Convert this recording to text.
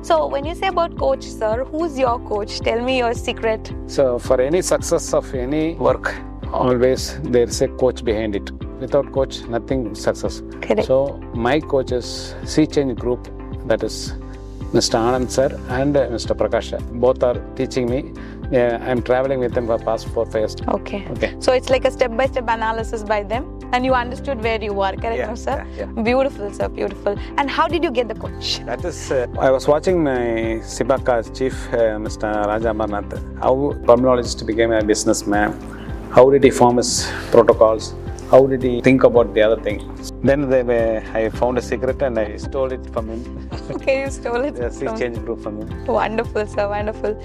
So when you say about coach, sir, who's your coach? Tell me your secret. So for any success of any work, always there is a coach behind it. Without coach, nothing success. Correct. So my coach is Sea Change Group, that is Mr. Anand sir and Mr. Prakash. Both are teaching me. I'm traveling with them for the past 4-5 years. Okay. So it's like a step-by-step analysis by them, and you understood where you are, correct, no, sir? Yeah. Beautiful, sir, beautiful. And how did you get the coach? That is, I was watching my Sibaka's chief, Mr. Raja Amarnath, how pulmonologist became a businessman. How did he form his protocols? How did he think about the other thing? Then I found a secret and I stole it from him. Okay, you stole it. The Sea Change Group from him. Wonderful, sir, wonderful.